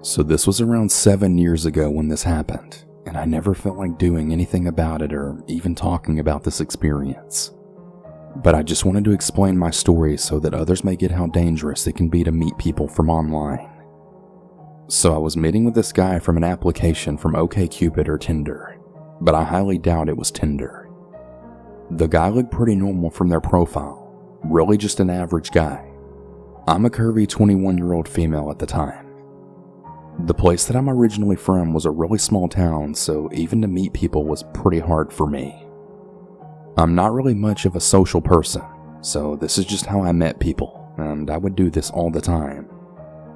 So this was around 7 years ago when this happened, and I never felt like doing anything about it or even talking about this experience. But I just wanted to explain my story so that others may get how dangerous it can be to meet people from online. So I was meeting with this guy from an application from OkCupid or Tinder, but I highly doubt it was Tinder. The guy looked pretty normal from their profile, really just an average guy. I'm a curvy 21-year-old female at the time. The place that I'm originally from was a really small town, so even to meet people was pretty hard for me. I'm not really much of a social person, so this is just how I met people, and I would do this all the time.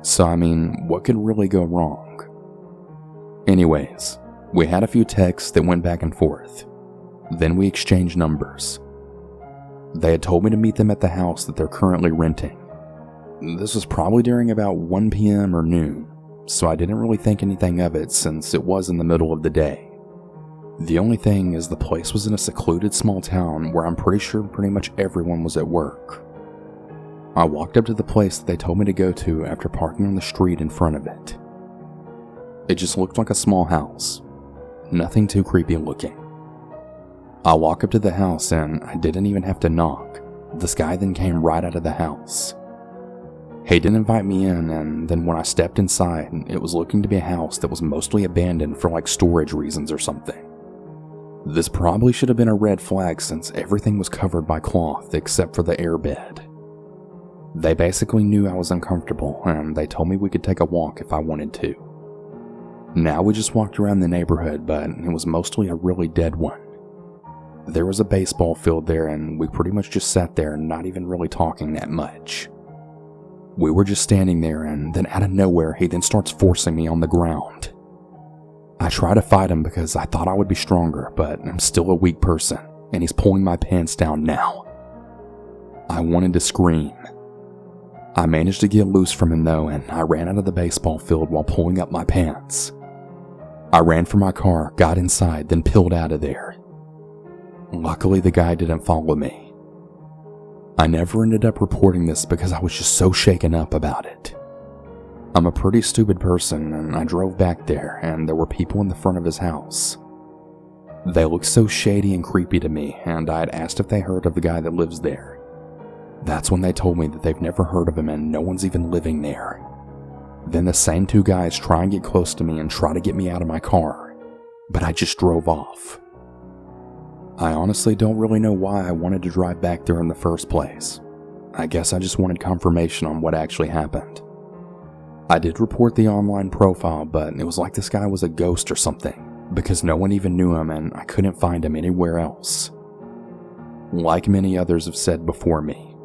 So I mean, what could really go wrong? Anyways, we had a few texts that went back and forth. Then we exchanged numbers. They had told me to meet them at the house that they're currently renting. This was probably during about 1 p.m. or noon, so I didn't really think anything of it since it was in the middle of the day. The only thing is the place was in a secluded small town where I'm pretty sure pretty much everyone was at work. I walked up to the place that they told me to go to after parking on the street in front of it. It just looked like a small house. Nothing too creepy looking. I walk up to the house and I didn't even have to knock. This guy then came right out of the house. He didn't invite me in, and then when I stepped inside, it was looking to be a house that was mostly abandoned for like storage reasons or something. This probably should have been a red flag since everything was covered by cloth except for the airbed. They basically knew I was uncomfortable, and they told me we could take a walk if I wanted to. Now we just walked around the neighborhood, but it was mostly a really dead one. There was a baseball field there, and we pretty much just sat there, not even really talking that much. We were just standing there, and then out of nowhere, he then starts forcing me on the ground. I try to fight him because I thought I would be stronger, but I'm still a weak person, and he's pulling my pants down now. I wanted to scream. I managed to get loose from him though, and I ran out of the baseball field while pulling up my pants. I ran for my car, got inside, then peeled out of there. Luckily, the guy didn't follow me. I never ended up reporting this because I was just so shaken up about it. I'm a pretty stupid person, and I drove back there, and there were people in the front of his house. They looked so shady and creepy to me, and I had asked if they heard of the guy that lives there. That's when they told me that they've never heard of him and no one's even living there. Then the same two guys try and get close to me and try to get me out of my car, but I just drove off. I honestly don't really know why I wanted to drive back there in the first place. I guess I just wanted confirmation on what actually happened. I did report the online profile, but it was like this guy was a ghost or something, because no one even knew him and I couldn't find him anywhere else. Like many others have said before me,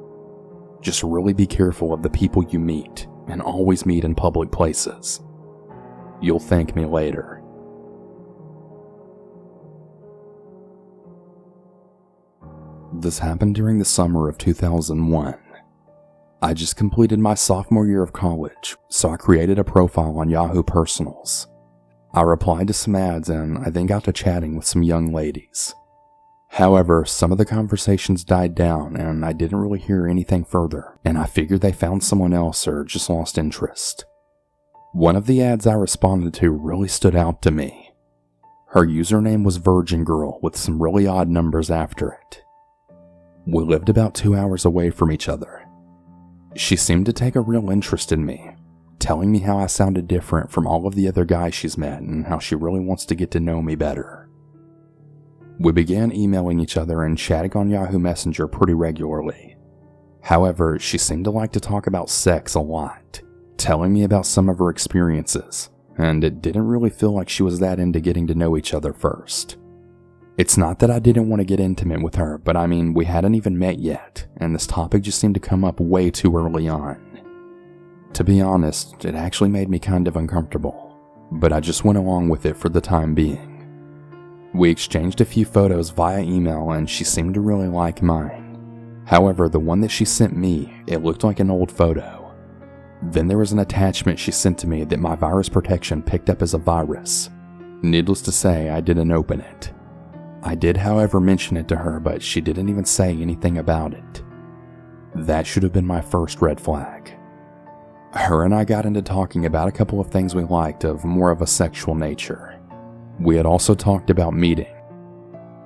just really be careful of the people you meet and always meet in public places. You'll thank me later. This happened during the summer of 2001. I just completed my sophomore year of college, so I created a profile on Yahoo Personals. I replied to some ads and I then got to chatting with some young ladies. However, some of the conversations died down and I didn't really hear anything further, and I figured they found someone else or just lost interest. One of the ads I responded to really stood out to me. Her username was Virgin Girl with some really odd numbers after it. We lived about 2 hours away from each other. She seemed to take a real interest in me, telling me how I sounded different from all of the other guys she's met and how she really wants to get to know me better. We began emailing each other and chatting on Yahoo Messenger pretty regularly. However, she seemed to like to talk about sex a lot, telling me about some of her experiences, and it didn't really feel like she was that into getting to know each other first. It's not that I didn't want to get intimate with her, but I mean, we hadn't even met yet, and this topic just seemed to come up way too early on. To be honest, it actually made me kind of uncomfortable, but I just went along with it for the time being. We exchanged a few photos via email and she seemed to really like mine. However, the one that she sent me, it looked like an old photo. Then there was an attachment she sent to me that my virus protection picked up as a virus. Needless to say, I didn't open it. I did, however, mention it to her, but she didn't even say anything about it. That should have been my first red flag. Her and I got into talking about a couple of things we liked of more of a sexual nature. We had also talked about meeting.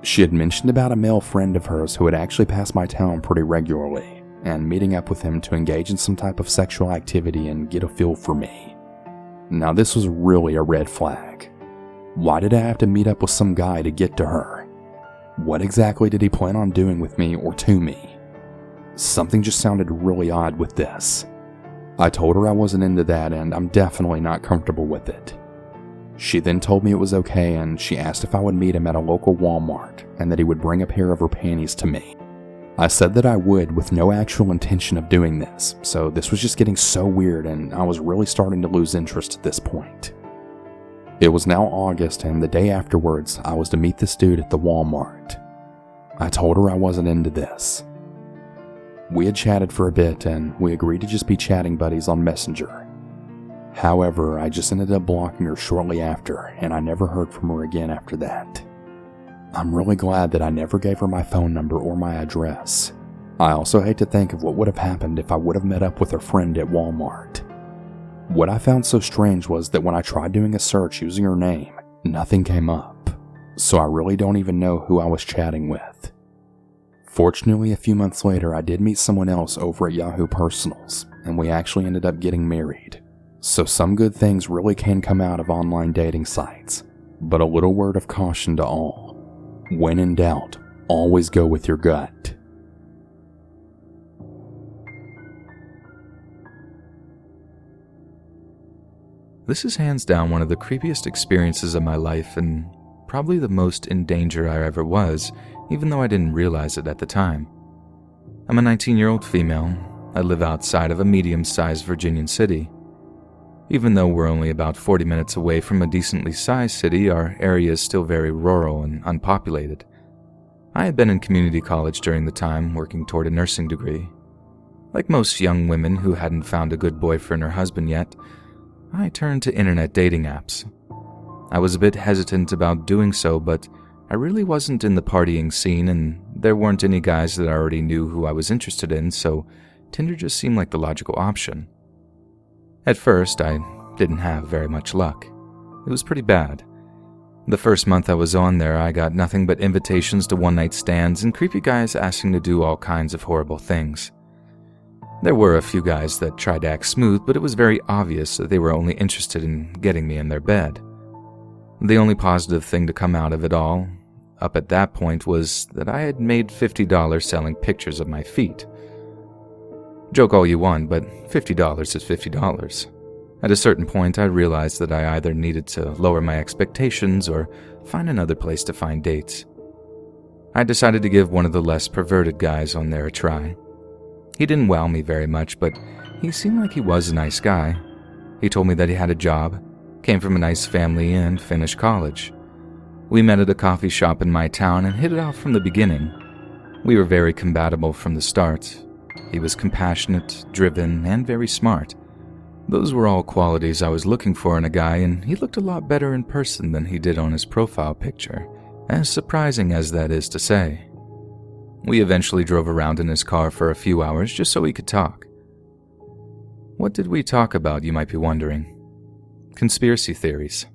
She had mentioned about a male friend of hers who had actually passed my town pretty regularly, and meeting up with him to engage in some type of sexual activity and get a feel for me. Now this was really a red flag. Why did I have to meet up with some guy to get to her? What exactly did he plan on doing with me or to me? Something just sounded really odd with this. I told her I wasn't into that and I'm definitely not comfortable with it. She then told me it was okay and she asked if I would meet him at a local Walmart and that he would bring a pair of her panties to me. I said that I would with no actual intention of doing this, so this was just getting so weird and I was really starting to lose interest at this point. It was now August and the day afterwards I was to meet this dude at the Walmart. I told her I wasn't into this. We had chatted for a bit and we agreed to just be chatting buddies on Messenger. However, I just ended up blocking her shortly after and I never heard from her again after that. I'm really glad that I never gave her my phone number or my address. I also hate to think of what would have happened if I would have met up with her friend at Walmart. What I found so strange was that when I tried doing a search using her name, nothing came up, so I really don't even know who I was chatting with. Fortunately, a few months later, I did meet someone else over at Yahoo Personals, and we actually ended up getting married. So some good things really can come out of online dating sites, but a little word of caution to all. When in doubt, always go with your gut. This is hands down one of the creepiest experiences of my life and probably the most in danger I ever was, even though I didn't realize it at the time. I'm a 19-year-old female. I live outside of a medium-sized Virginian city. Even though we're only about 40 minutes away from a decently sized city, our area is still very rural and unpopulated. I had been in community college during the time, working toward a nursing degree. Like most young women who hadn't found a good boyfriend or husband yet, I turned to internet dating apps. I was a bit hesitant about doing so, but I really wasn't in the partying scene and there weren't any guys that I already knew who I was interested in, so Tinder just seemed like the logical option. At first, I didn't have very much luck. It was pretty bad. The first month I was on there, I got nothing but invitations to one-night stands and creepy guys asking to do all kinds of horrible things. There were a few guys that tried to act smooth, but it was very obvious that they were only interested in getting me in their bed. The only positive thing to come out of it all, up at that point, was that I had made $50 selling pictures of my feet. Joke all you want, but $50 is $50. At a certain point, I realized that I either needed to lower my expectations or find another place to find dates. I decided to give one of the less perverted guys on there a try. He didn't wow me very much, but he seemed like he was a nice guy. He told me that he had a job, came from a nice family, and finished college. We met at a coffee shop in my town and hit it off from the beginning. We were very compatible from the start. He was compassionate, driven, and very smart. Those were all qualities I was looking for in a guy, and he looked a lot better in person than he did on his profile picture, as surprising as that is to say. We eventually drove around in his car for a few hours just so we could talk. What did we talk about, you might be wondering? Conspiracy theories.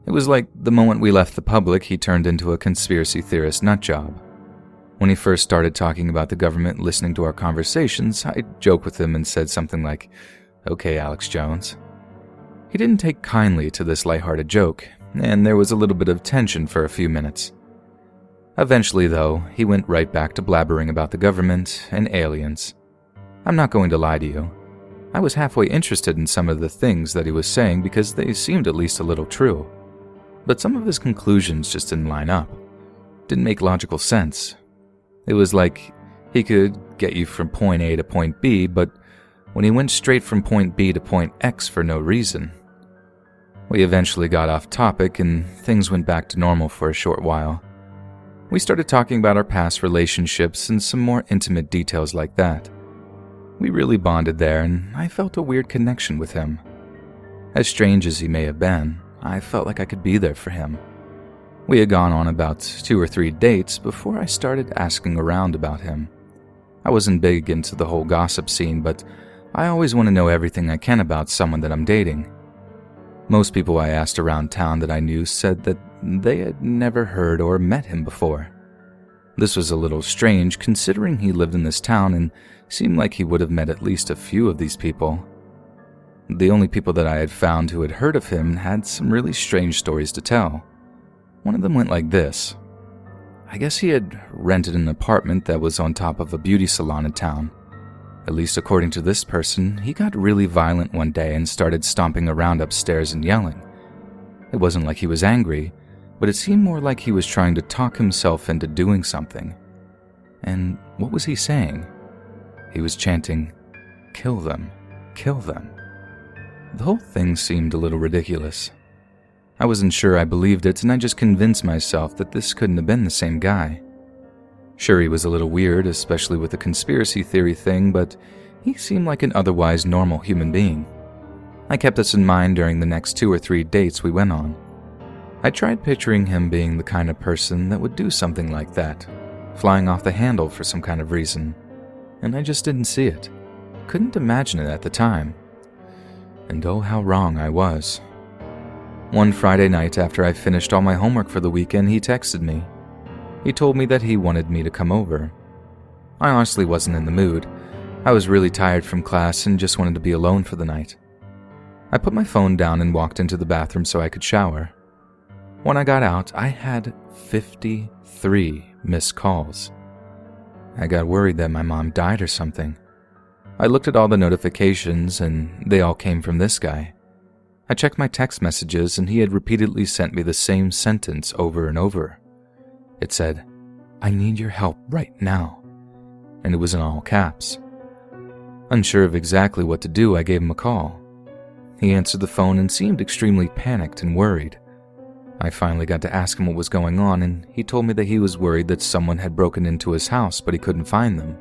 It was like the moment we left the public, he turned into a conspiracy theorist nutjob. When he first started talking about the government listening to our conversations, I joked with him and said something like, "Okay, Alex Jones." He didn't take kindly to this lighthearted joke, and there was a little bit of tension for a few minutes. Eventually, though, he went right back to blabbering about the government and aliens. I'm not going to lie to you. I was halfway interested in some of the things that he was saying because they seemed at least a little true. But some of his conclusions just didn't line up. Didn't make logical sense. It was like he could get you from point A to point B, but when he went straight from point B to point X for no reason. We eventually got off topic and things went back to normal for a short while. We started talking about our past relationships and some more intimate details like that. We really bonded there and I felt a weird connection with him. As strange as he may have been, I felt like I could be there for him. We had gone on about 2 or 3 dates before I started asking around about him. I wasn't big into the whole gossip scene, but I always want to know everything I can about someone that I'm dating. Most people I asked around town that I knew said that they had never heard or met him before. This was a little strange considering he lived in this town and seemed like he would have met at least a few of these people. The only people that I had found who had heard of him had some really strange stories to tell. One of them went like this. I guess he had rented an apartment that was on top of a beauty salon in town. At least according to this person, he got really violent one day and started stomping around upstairs and yelling. It wasn't like he was angry, but it seemed more like he was trying to talk himself into doing something. And what was he saying? He was chanting, "Kill them, kill them." The whole thing seemed a little ridiculous. I wasn't sure I believed it, and I just convinced myself that this couldn't have been the same guy. Sure, he was a little weird, especially with the conspiracy theory thing, but he seemed like an otherwise normal human being. I kept this in mind during the next 2 or 3 dates we went on. I tried picturing him being the kind of person that would do something like that, flying off the handle for some kind of reason, and I just didn't see it. Couldn't imagine it at the time. And oh, how wrong I was. One Friday night after I finished all my homework for the weekend, he texted me. He told me that he wanted me to come over. I honestly wasn't in the mood. I was really tired from class and just wanted to be alone for the night. I put my phone down and walked into the bathroom so I could shower. When I got out, I had 53 missed calls. I got worried that my mom died or something. I looked at all the notifications and they all came from this guy. I checked my text messages and he had repeatedly sent me the same sentence over and over. It said, "I need your help right now," and it was in all caps. Unsure of exactly what to do, I gave him a call. He answered the phone and seemed extremely panicked and worried. I finally got to ask him what was going on, and he told me that he was worried that someone had broken into his house, but he couldn't find them.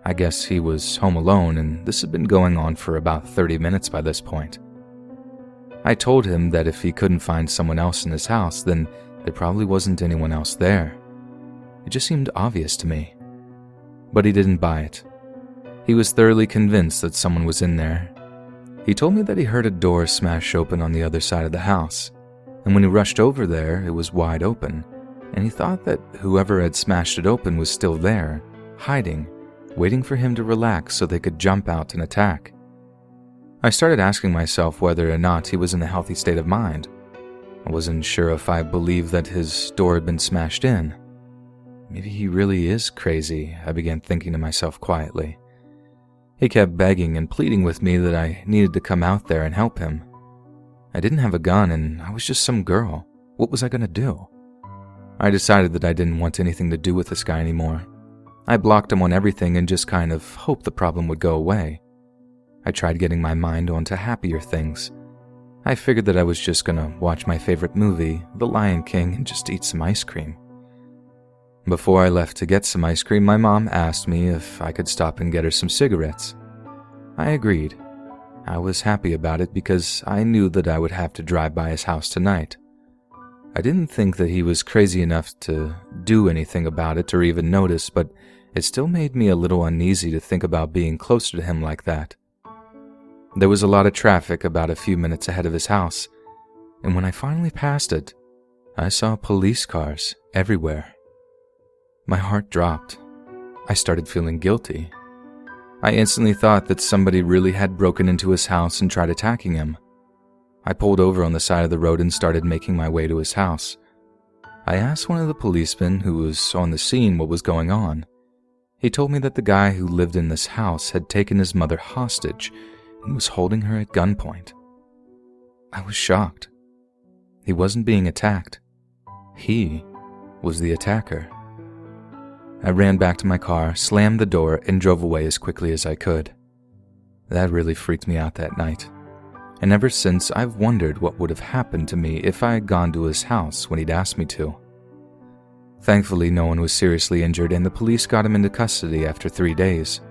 I guess he was home alone, and this had been going on for about 30 minutes by this point. I told him that if he couldn't find someone else in his house, then there probably wasn't anyone else there. It just seemed obvious to me. But he didn't buy it. He was thoroughly convinced that someone was in there. He told me that he heard a door smash open on the other side of the house, and when he rushed over there, it was wide open, and he thought that whoever had smashed it open was still there, hiding, waiting for him to relax so they could jump out and attack. I started asking myself whether or not he was in a healthy state of mind. I wasn't sure if I believed that his door had been smashed in. Maybe he really is crazy, I began thinking to myself quietly. He kept begging and pleading with me that I needed to come out there and help him. I didn't have a gun and I was just some girl. What was I going to do? I decided that I didn't want anything to do with this guy anymore. I blocked him on everything and just kind of hoped the problem would go away. I tried getting my mind onto happier things. I figured that I was just gonna watch my favorite movie, The Lion King, and just eat some ice cream. Before I left to get some ice cream, my mom asked me if I could stop and get her some cigarettes. I agreed. I was happy about it because I knew that I would have to drive by his house tonight. I didn't think that he was crazy enough to do anything about it or even notice, but it still made me a little uneasy to think about being closer to him like that. There was a lot of traffic about a few minutes ahead of his house, and when I finally passed it, I saw police cars everywhere. My heart dropped. I started feeling guilty. I instantly thought that somebody really had broken into his house and tried attacking him. I pulled over on the side of the road and started making my way to his house. I asked one of the policemen who was on the scene what was going on. He told me that the guy who lived in this house had taken his mother hostage and was holding her at gunpoint. I was shocked. He wasn't being attacked. He was the attacker. I ran back to my car, slammed the door, and drove away as quickly as I could. That really freaked me out that night. And ever since, I've wondered what would have happened to me if I had gone to his house when he'd asked me to. Thankfully, no one was seriously injured, and the police got him into custody after 3 days.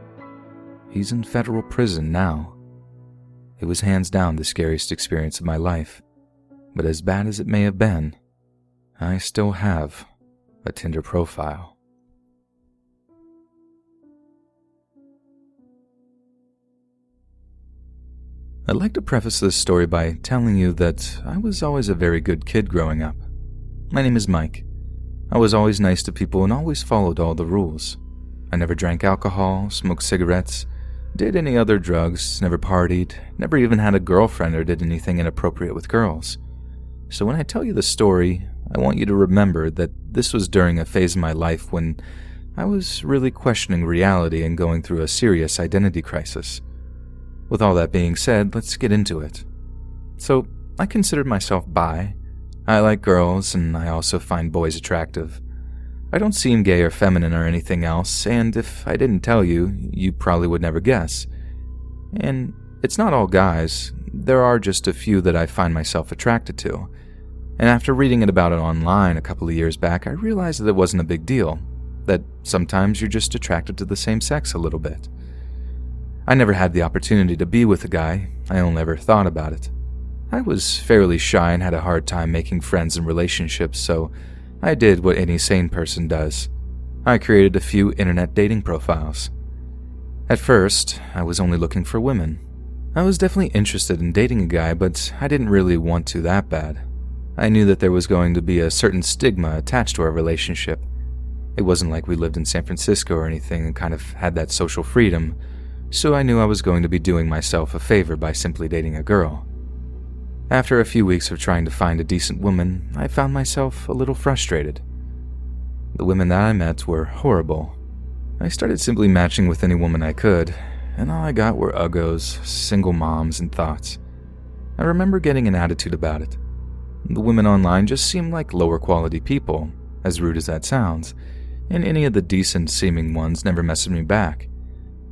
He's in federal prison now. It was hands down the scariest experience of my life, but as bad as it may have been, I still have a Tinder profile. I'd like to preface this story by telling you that I was always a very good kid growing up. My name is Mike. I was always nice to people and always followed all the rules. I never drank alcohol, smoked cigarettes, did any other drugs, never partied, never even had a girlfriend or did anything inappropriate with girls. So when I tell you the story, I want you to remember that this was during a phase in my life when I was really questioning reality and going through a serious identity crisis. With all that being said, let's get into it. So, I considered myself bi. I like girls, and I also find boys attractive. I don't seem gay or feminine or anything else, and if I didn't tell you, you probably would never guess. And it's not all guys. There are just a few that I find myself attracted to. And after reading about it online a couple of years back, I realized that it wasn't a big deal. That sometimes you're just attracted to the same sex a little bit. I never had the opportunity to be with a guy. I only ever thought about it. I was fairly shy and had a hard time making friends and relationships, so I did what any sane person does. I created a few internet dating profiles. At first, I was only looking for women. I was definitely interested in dating a guy, but I didn't really want to that bad. I knew that there was going to be a certain stigma attached to our relationship. It wasn't like we lived in San Francisco or anything and kind of had that social freedom, so I knew I was going to be doing myself a favor by simply dating a girl. After a few weeks of trying to find a decent woman, I found myself a little frustrated. The women that I met were horrible. I started simply matching with any woman I could, and all I got were uggos, single moms, and thoughts. I remember getting an attitude about it. The women online just seemed like lower quality people, as rude as that sounds, and any of the decent-seeming ones never messaged me back.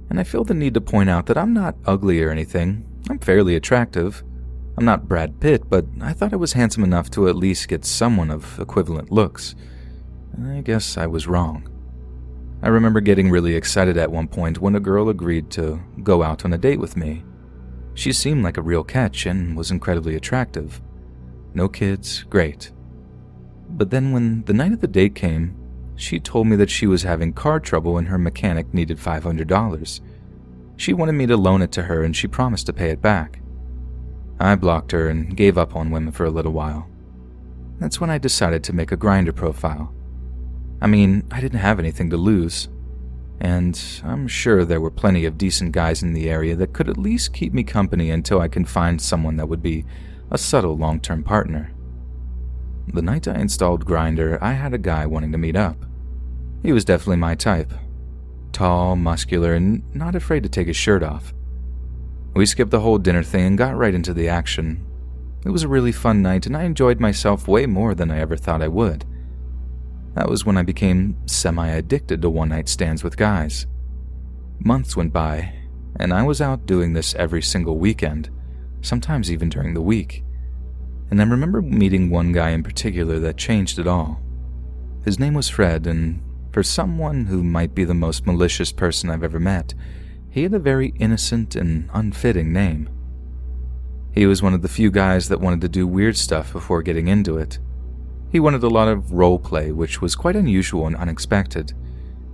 And I feel the need to point out that I'm not ugly or anything. I'm fairly attractive. I'm not Brad Pitt, but I thought I was handsome enough to at least get someone of equivalent looks. I guess I was wrong. I remember getting really excited at one point when a girl agreed to go out on a date with me. She seemed like a real catch and was incredibly attractive. No kids, great. But then when the night of the date came, she told me that she was having car trouble and her mechanic needed $500. She wanted me to loan it to her and she promised to pay it back. I blocked her and gave up on women for a little while. That's when I decided to make a Grindr profile. I mean, I didn't have anything to lose. And I'm sure there were plenty of decent guys in the area that could at least keep me company until I can find someone that would be a subtle long-term partner. The night I installed Grindr, I had a guy wanting to meet up. He was definitely my type. Tall, muscular, and not afraid to take his shirt off. We skipped the whole dinner thing and got right into the action. It was a really fun night and I enjoyed myself way more than I ever thought I would. That was when I became semi-addicted to one-night stands with guys. Months went by, and I was out doing this every single weekend, sometimes even during the week. And I remember meeting one guy in particular that changed it all. His name was Fred, and for someone who might be the most malicious person I've ever met, he had a very innocent and unfitting name. He was one of the few guys that wanted to do weird stuff before getting into it. He wanted a lot of role play, which was quite unusual and unexpected.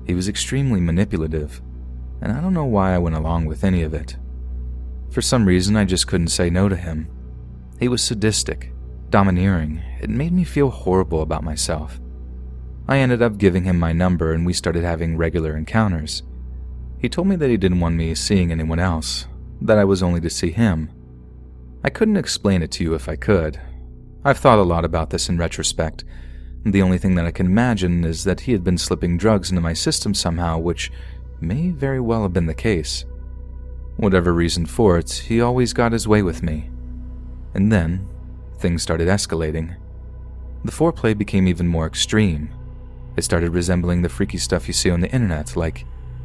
He was extremely manipulative, and I don't know why I went along with any of it. For some reason, I just couldn't say no to him. He was sadistic, domineering. It made me feel horrible about myself. I ended up giving him my number and we started having regular encounters. He told me that he didn't want me seeing anyone else, that I was only to see him. I couldn't explain it to you if I could. I've thought a lot about this in retrospect. The only thing that I can imagine is that he had been slipping drugs into my system somehow, which may very well have been the case. Whatever reason for it, he always got his way with me. And then, things started escalating. The foreplay became even more extreme. It started resembling the freaky stuff you see on the internet, like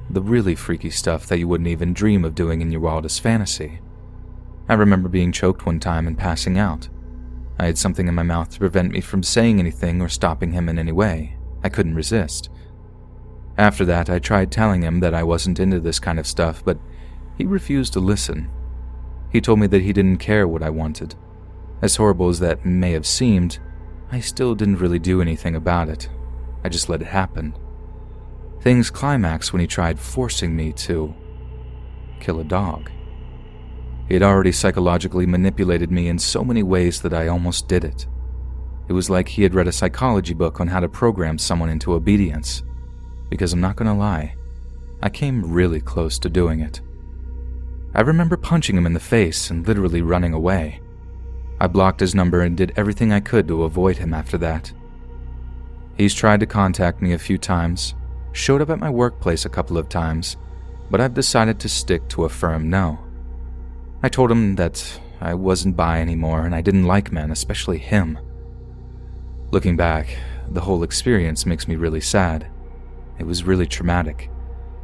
the really freaky stuff that you wouldn't even dream of doing in your wildest fantasy. I remember being choked one time and passing out. I had something in my mouth to prevent me from saying anything or stopping him in any way. I couldn't resist. After that, I tried telling him that I wasn't into this kind of stuff, but he refused to listen. He told me that he didn't care what I wanted. As horrible as that may have seemed, I still didn't really do anything about it. I just let it happen. Things climaxed when he tried forcing me to kill a dog. He had already psychologically manipulated me in so many ways that I almost did it. It was like he had read a psychology book on how to program someone into obedience. Because I'm not gonna lie, I came really close to doing it. I remember punching him in the face and literally running away. I blocked his number and did everything I could to avoid him after that. He's tried to contact me a few times, showed up at my workplace a couple of times, but I've decided to stick to a firm no. I told him that I wasn't bi anymore and I didn't like men, especially him. Looking back, the whole experience makes me really sad. It was really traumatic,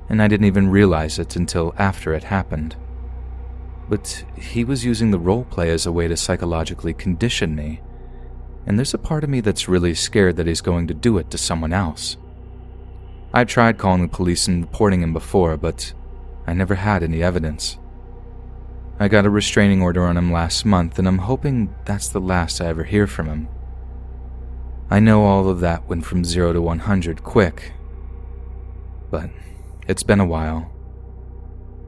and I didn't even realize it until after it happened. But he was using the role play as a way to psychologically condition me, and there's a part of me that's really scared that he's going to do it to someone else. I tried calling the police and reporting him before, but I never had any evidence. I got a restraining order on him last month, and I'm hoping that's the last I ever hear from him. I know all of that went from 0 to 100 quick, but it's been a while.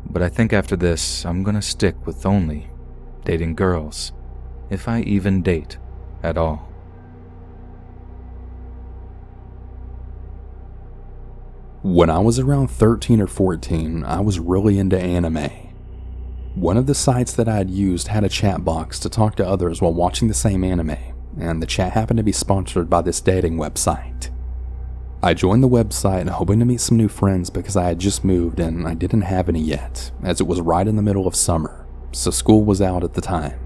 But I think after this, I'm gonna stick with only dating girls, if I even date at all. When I was around 13 or 14, I was really into anime. One of the sites that I had used had a chat box to talk to others while watching the same anime, and the chat happened to be sponsored by this dating website. I joined the website hoping to meet some new friends because I had just moved and I didn't have any yet, as it was right in the middle of summer, so school was out at the time.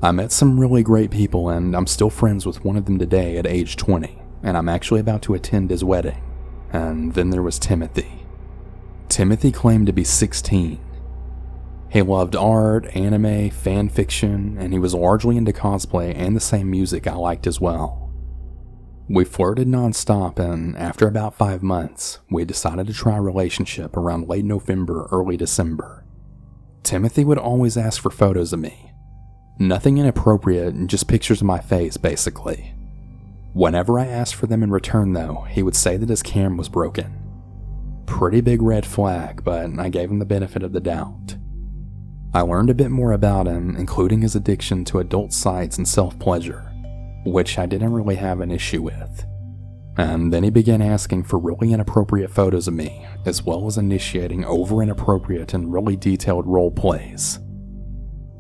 I met some really great people and I'm still friends with one of them today at age 20, and I'm actually about to attend his wedding. And then there was Timothy. Timothy claimed to be 16. He loved art, anime, fan fiction, and he was largely into cosplay and the same music I liked as well. We flirted nonstop, and after about 5 months, we decided to try a relationship around late November, early December. Timothy would always ask for photos of me. Nothing inappropriate, just pictures of my face, basically. Whenever I asked for them in return, though, he would say that his camera was broken. Pretty big red flag, but I gave him the benefit of the doubt. I learned a bit more about him, including his addiction to adult sites and self-pleasure, which I didn't really have an issue with. And then he began asking for really inappropriate photos of me, as well as initiating over inappropriate and really detailed role plays.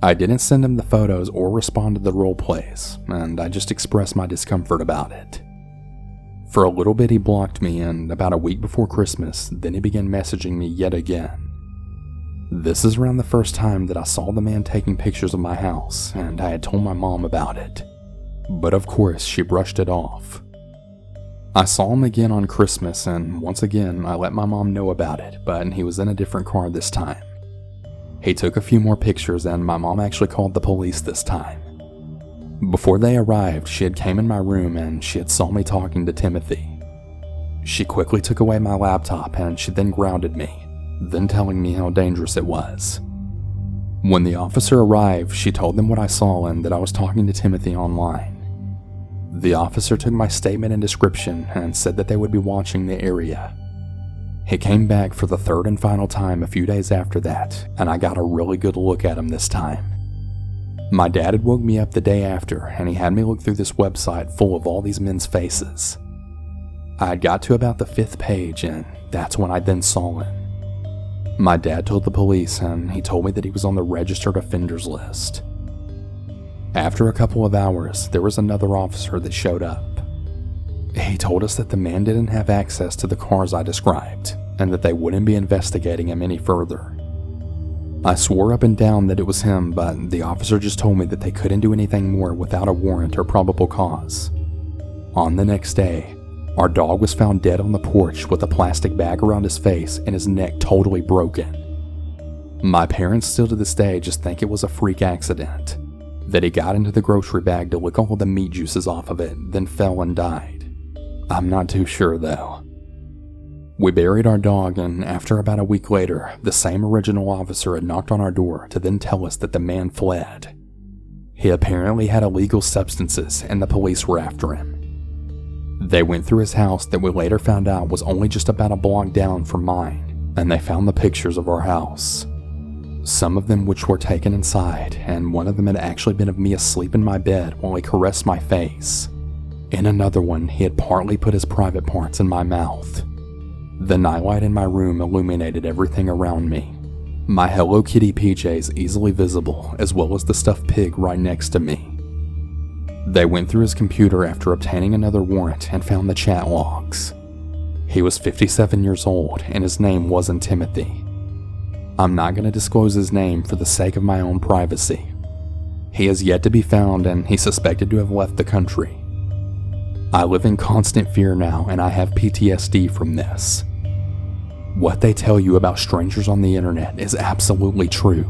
I didn't send him the photos or respond to the role plays, and I just expressed my discomfort about it. For a little bit he blocked me, and about a week before Christmas, then he began messaging me yet again. This is around the first time that I saw the man taking pictures of my house, and I had told my mom about it. But of course, she brushed it off. I saw him again on Christmas, and once again, I let my mom know about it, but he was in a different car this time. He took a few more pictures, and my mom actually called the police this time. Before they arrived, she had came in my room and she had saw me talking to Timothy. She quickly took away my laptop and she then grounded me, then telling me how dangerous it was. When the officer arrived, she told them what I saw and that I was talking to Timothy online. The officer took my statement and description and said that they would be watching the area. He came back for the third and final time a few days after that, and I got a really good look at him this time. My dad had woke me up the day after, and he had me look through this website full of all these men's faces. I had got to about the 5th page, and that's when I then saw him. My dad told the police, and he told me that he was on the registered offenders list. After a couple of hours, there was another officer that showed up. He told us that the man didn't have access to the cars I described, and that they wouldn't be investigating him any further. I swore up and down that it was him, but the officer just told me that they couldn't do anything more without a warrant or probable cause. On the next day, our dog was found dead on the porch with a plastic bag around his face and his neck totally broken. My parents still to this day just think it was a freak accident, that he got into the grocery bag to lick all the meat juices off of it, then fell and died. I'm not too sure though. We buried our dog, and after about a week later, the same original officer had knocked on our door to then tell us that the man fled. He apparently had illegal substances and the police were after him. They went through his house that we later found out was only just about a block down from mine, and they found the pictures of our house. some of them which were taken inside, and one of them had actually been of me asleep in my bed while he caressed my face. In another one, he had partly put his private parts in my mouth. The nightlight in my room illuminated everything around me. My Hello Kitty PJs easily visible, as well as the stuffed pig right next to me. They went through his computer after obtaining another warrant and found the chat logs. He was 57 years old, and his name wasn't Timothy. I'm not going to disclose his name for the sake of my own privacy. He is yet to be found, and he's suspected to have left the country. I live in constant fear now, and I have PTSD from this. What they tell you about strangers on the internet is absolutely true.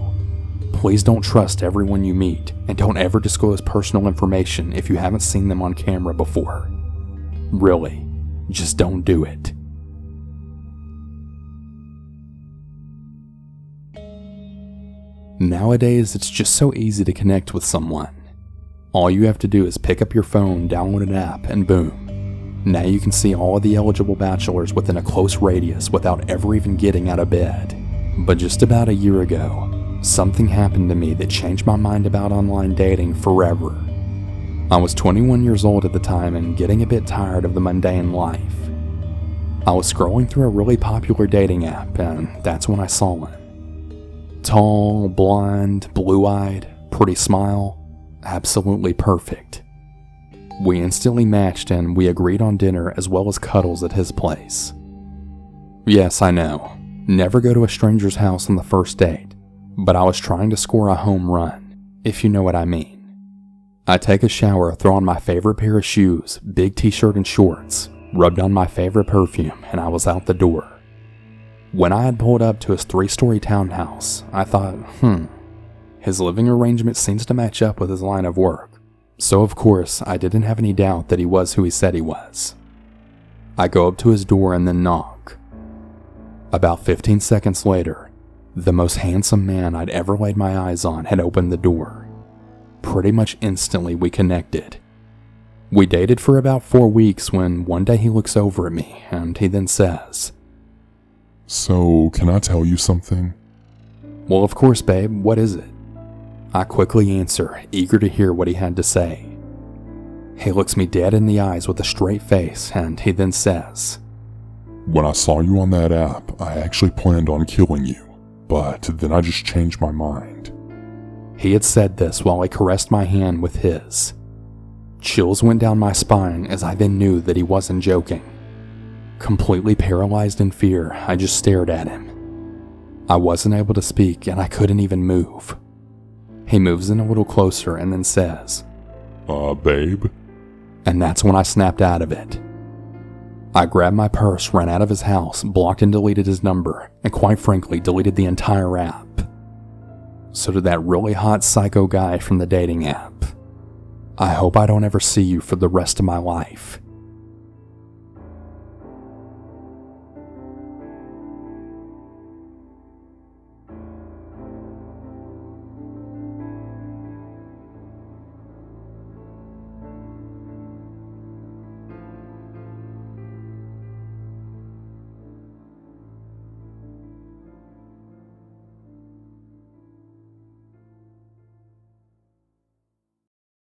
Please don't trust everyone you meet, and don't ever disclose personal information if you haven't seen them on camera before. Really, just don't do it. Nowadays, it's just so easy to connect with someone. All you have to do is pick up your phone, download an app, and boom. Now you can see all of the eligible bachelors within a close radius without ever even getting out of bed. But just about a year ago, something happened to me that changed my mind about online dating forever. I was 21 years old at the time and getting a bit tired of the mundane life. I was scrolling through a really popular dating app, and that's when I saw him. Tall, blonde, blue-eyed, pretty smile, absolutely perfect. We instantly matched and we agreed on dinner as well as cuddles at his place. Yes, I know, never go to a stranger's house on the first date, but I was trying to score a home run, if you know what I mean. I take a shower, throw on my favorite pair of shoes, big t-shirt and shorts, rubbed on my favorite perfume, and I was out the door. When I had pulled up to his 3-story townhouse, I thought, his living arrangement seems to match up with his line of work. So of course, I didn't have any doubt that he was who he said he was. I go up to his door and then knock. About 15 seconds later, the most handsome man I'd ever laid my eyes on had opened the door. Pretty much instantly we connected. We dated for about 4 weeks when one day he looks over at me and he then says, "So, can I tell you something?" "Well, of course, babe, what is it?" I quickly answer, eager to hear what he had to say. He looks me dead in the eyes with a straight face, and he then says, "When I saw you on that app, I actually planned on killing you, but then I just changed my mind." He had said this while he caressed my hand with his. Chills went down my spine as I then knew that he wasn't joking. Completely paralyzed in fear, I just stared at him. I wasn't able to speak and I couldn't even move. He moves in a little closer and then says, Babe?" And that's when I snapped out of it. I grabbed my purse, ran out of his house, blocked and deleted his number, and quite frankly deleted the entire app. So to that really hot psycho guy from the dating app, I hope I don't ever see you for the rest of my life.